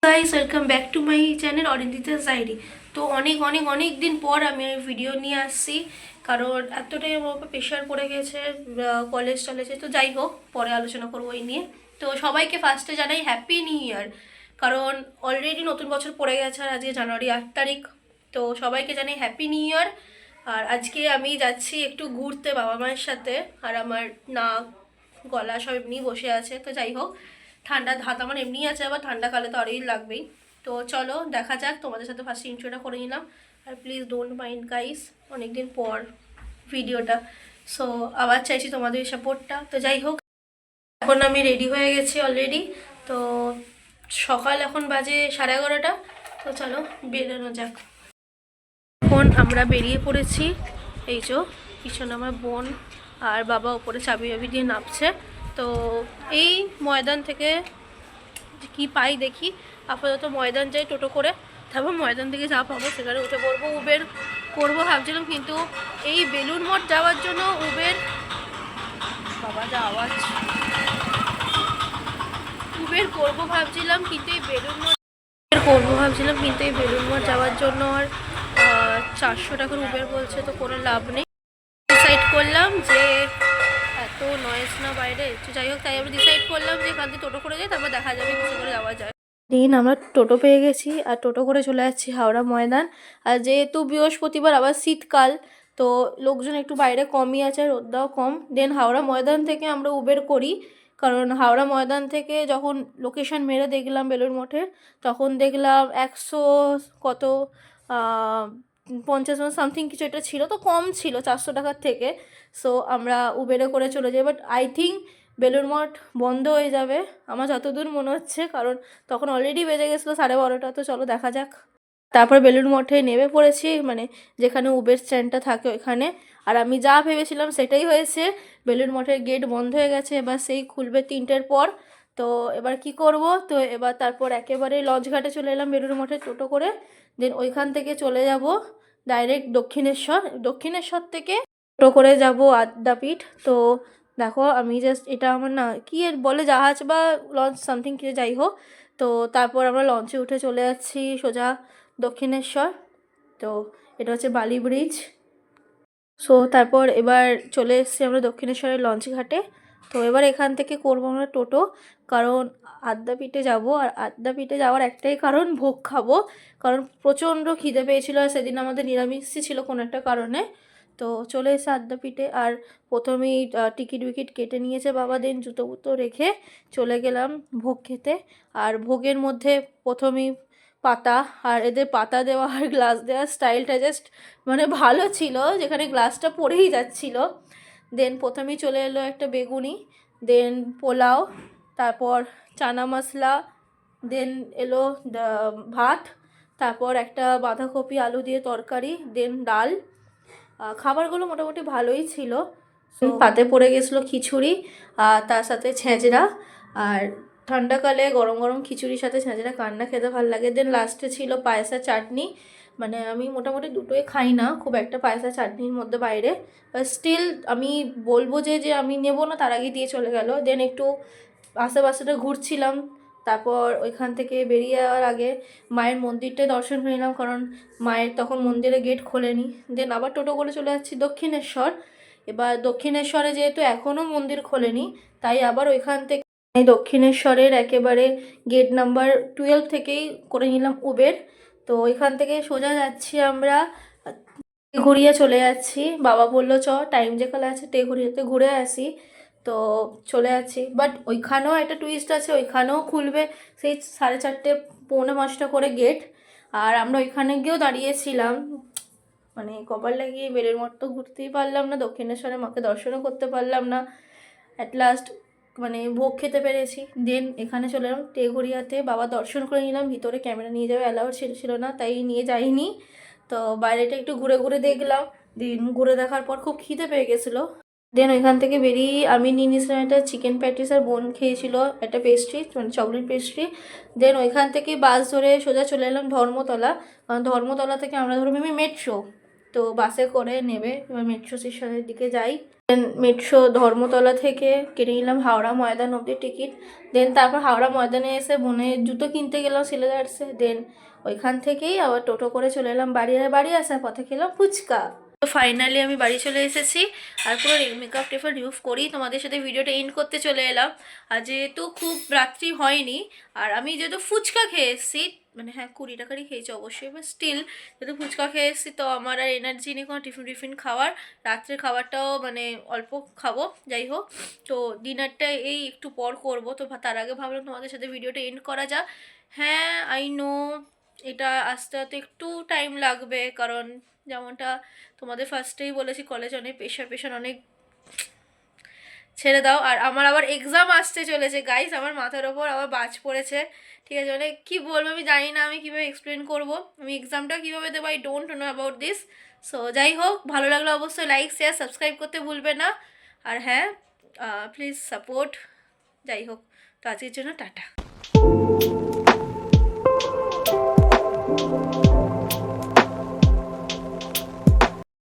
Guys welcome back to my channel Arindita's diary. তো অনেক দিন পর আমি ভিডিও নিয়ে আসছি, কারণ এতটাই আমার উপর প্রেশার পড়ে গেছে কলেজ চলেছে। তো যাই হোক, পরে আলোচনা করবো এই নিয়ে। তো সবাইকে ফার্স্টে জানাই হ্যাপি নিউ ইয়ার, কারণ অলরেডি নতুন বছর পড়ে গেছে আর আজকে জানুয়ারি 8 তারিখ। তো সবাইকে জানাই হ্যাপি নিউ ইয়ার। আর আজকে আমি যাচ্ছি একটু ঘুরতে বাবা মায়ের সাথে, আর আমার নাক গলা সব এমনি বসে আছে। তো যাই হোক, ঠান্ডা হাত আমার এমনি আছে, আবার ঠান্ডাকালে তো আরই লাগবেই। তো চলো দেখা যাক, তোমাদের সাথে ফার্স্ট ইন্ট্রোটা করে নিলাম। আর প্লিজ ডোন্ট মাইন্ড গাইস, অনেকদিন পর ভিডিওটা, সো আবার চাইছি তোমাদের সাপোর্টটা। তো যাই হোক, এখন আমি রেডি হয়ে গেছি অলরেডি। তো সকাল এখন বাজে 11:30। তো চলো বেরোনো যাক। এখন আমরা বেরিয়ে পড়েছি। এই যে পিছনে আমার বোন আর বাবা ওপরে চাবি দিয়ে নামছে। তো এই ময়দান থেকে কি পাই দেখি, আপাতত ময়দান যাই টোটো করে, তারপর ময়দান থেকে যা পাবো সেখানে উঠে পড়বো। উবের করবো ভাবছিলাম, কিন্তু এই বেলুড় মঠ যাওয়ার জন্য উবের, বাবা যা আওয়াজ, উবের করবো ভাবছিলাম কিন্তু এই বেলুড় মঠ যাওয়ার জন্য আর 400 টাকার উবের বলছে, তো কোনো লাভ নেই। ডিসাইড করলাম যে এত নয়েজ না বাইরে, তো যাই হোক, তাই আমরা ডিসাইড করলাম যে এখান থেকে টোটো করে যাই, তারপর দেখা যাবে কিছু করে যাওয়া যায়। দিন আমরা টোটো পেয়ে গেছি আর টোটো করে চলে যাচ্ছি হাওড়া ময়দান। আর যেহেতু বৃহস্পতিবার আবার শীতকাল, তো লোকজন একটু বাইরে কমই আছে, রোদটাও কম। দেন হাওড়া ময়দান থেকে আমরা উবের করি, কারণ হাওড়া ময়দান থেকে যখন লোকেশন মেরে দেখলাম বেলুড় মঠের, তখন দেখলাম 100 কত 50 সামথিং কিছু একটা ছিল, তো কম ছিল 400 টাকার থেকে। সো আমরা উবেরে করে চলে যাই, but I think Belur Math বন্ধ হয়ে যাবে আমার যতদূর মনে হচ্ছে, কারণ তখন অলরেডি বেজে গেছিলো 12:30। তো চলো দেখা যাক। তারপর বেলুড় মঠে নেমে পড়েছি, মানে যেখানে উবের স্ট্যান্ডটা থাকে ওইখানে। আর আমি যা ভেবেছিলাম সেটাই হয়েছে, বেলুড় মঠের গেট বন্ধ হয়ে গেছে, এবার সেই খুলবে 3টের পর। তো এবার কি করব, তো এবার তারপর একেবারে লঞ্চঘাটে চলে এলাম বেলুড় মঠে টোটো করে। দেন ওইখান থেকে চলে যাব ডাইরেক্ট দক্ষিণেশ্বর থেকে টোটো করে যাব আদ্যাপীঠ। তো দেখো আমি জাস্ট, এটা আমার না কি এর বলে, জাহাজ বা লঞ্চ সামথিং কিছু, যাই হোক। তো তারপর আমরা লঞ্চে উঠে চলে যাচ্ছি সোজা দক্ষিণেশ্বর। তো এটা হচ্ছে বালি ব্রিজ। সো তারপর এবার চলে এসেছি আমরা দক্ষিণেশ্বরের লঞ্চ ঘাটে। তো এবার এখান থেকে করবো আমরা টোটো, কারণ আদ্যাপীঠে যাব। আর আদ্যাপীঠে যাওয়ার একটাই কারণ, ভোগ খাবো, কারণ প্রচণ্ড খিদে পেয়েছিল। আর সেদিন আমাদের নিরামিষই ছিল কোনো একটা কারণে। তো চলে এসে আদ্যাপীঠে, আর প্রথমেই টিকিট উইকিট কেটে নিয়েছে বাবা, দেন জুতো বুতো রেখে চলে গেলাম ভোগ খেতে। আর ভোগের মধ্যে প্রথমেই পাতা, আর এদের পাতা দেওয়া আর গ্লাস দেওয়ার স্টাইলটা জাস্ট মানে ভালো ছিল, যেখানে গ্লাসটা পড়েই যাচ্ছিল। দেন প্রথমেই চলে এলো একটা বেগুনি, দেন পোলাও, তারপর চানা মশলা, দেন এলো ভাত, তারপর একটা বাঁধাকপি আলু দিয়ে তরকারি, দেন ডাল। খাবারগুলো মোটামুটি ভালোই ছিল। পাতে পড়ে গেছিলো খিচুড়ি, আর তার সাথে ছেঁচড়া। আর ঠান্ডাকালে গরম গরম খিচুড়ির সাথে ছেঁচড়া কান্না খেতে ভালো লাগে। দেন লাস্টে ছিল পায়েসা চাটনি। মানে আমি মোটামুটি দুটোই খাই না খুব একটা পায়েসা চাটনির মধ্যে বাইরে, স্টিল আমি বলবো যে আমি নেবো না, তার আগে দিয়ে চলে গেল। দেন একটু আশেপাশেটা ঘুরছিলাম, তারপর ওইখান থেকে বেরিয়ে যাওয়ার আগে মায়ের মন্দিরটায় দর্শন করে নিলাম, কারণ মায়ের তখন মন্দিরে গেট খোলেনি। দেন আবার টোটো করে চলে যাচ্ছি দক্ষিণেশ্বর। এবার দক্ষিণেশ্বরে যেহেতু এখনও মন্দির খোলেনি, তাই আবার ওইখান থেকে দক্ষিণেশ্বরের একেবারে গেট নাম্বার 12 থেকেই করে নিলাম উবের। তো ওইখান থেকে সোজা যাচ্ছি আমরা টেঘরিয়া চলে যাচ্ছি। বাবা বললো চ টাইম যেখানে আছে টেঘরিয়াতে ঘুরে আসি। তো চলে যাচ্ছি, বাট ওইখানেও একটা টুইস্ট আছে, ওইখানেও খুলবে সেই 4:30 পৌনে 5টা করে গেট। আর আমরা ওইখানে গিয়েও দাঁড়িয়েছিলাম, মানে কপাল লাগিয়ে বেলুড় মঠ তো ঘুরতেই পারলাম না, দক্ষিণেশ্বরে মাকে দর্শনও করতে পারলাম না। অ্যাট লাস্ট মানে ভোগ খেতে পেরেছি। দেন এখানে চলে এলাম টেঘরিয়াতে, বাবা দর্শন করে নিলাম। ভিতরে ক্যামেরা নিয়ে যাওয়া অ্যালাউড ছিল না, তাই নিয়ে যাইনি। তো বাইরেটা একটু ঘুরে ঘুরে দেখলাম। দিন ঘুরে দেখার পর খুব খিদে পেয়ে গেছিলো। দেন ওইখান থেকে বেরিয়ে আমি নিয়ে নিয়েছিলাম একটা চিকেন প্যাটিস, আর বোন খেয়েছিল একটা পেস্ট্রি, মানে চকলেট পেস্ট্রি। দেন ওইখান থেকে বাস ধরে সোজা চলে এলাম ধর্মতলা। কারণ ধর্মতলা থেকে আমরা ধরবো মেট্রো, তো বাসে করে নেবে, এবার মেট্রো স্টেশনের দিকে যাই। দেন মেট্রো ধর্মতলা থেকে কেটে নিলাম হাওড়া ময়দান অবধি টিকিট। দেন তারপর হাওড়া ময়দানে এসে বোনের জুতো কিনতে গেলাম সিলেদার্সে। দেন ওইখান থেকেই আবার টোটো করে চলে এলাম বাড়ি। বাড়ি আসার পথে খেলাম ফুচকা। তো ফাইনালি আমি বাড়ি চলে এসেছি আর পুরো মেকআপ টেপে রিমুভ করেই তোমাদের সাথে ভিডিওটা এন্ড করতে চলে এলাম। আর যেহেতু খুব রাত্রি হয়নি আর আমি যেহেতু ফুচকা খেয়ে এসেছি, মানে হ্যাঁ 20 টাকারই খেয়েছি অবশ্যই, বাট স্টিল যেহেতু ফুচকা খেয়ে এসেছি তো আমার আর এনার্জি নেই কোনো টিফিন খাওয়ার। রাত্রের খাবারটাও মানে অল্প খাবো, যাই হোক। তো ডিনারটা এই একটু পর করবো, তো তার আগে ভাবলাম তোমাদের সাথে ভিডিওটা এন্ড করা যাক। হ্যাঁ আই নো এটা আসতে আসতে একটু টাইম লাগবে, কারণ যেমনটা তোমাদের ফার্স্টেই বলেছি কলেজ অনেক প্রেশার অনেক, ছেড়ে দাও। আর আমার আবার এক্সাম আসতে চলেছে গাইস, আমার মাথার ওপর আবার বাজ পড়েছে, ঠিক আছে। মানে কী বলবো আমি জানি না আমি কীভাবে এক্সপ্লেন করবো, আমি এক্সামটা কীভাবে দেবো I don't know about this. So যাই হোক, ভালো লাগলে অবশ্যই লাইক শেয়ার সাবস্ক্রাইব করতে ভুলবে না। আর হ্যাঁ প্লিজ সাপোর্ট। যাই হোক, তো আজকের জন্য টাটা।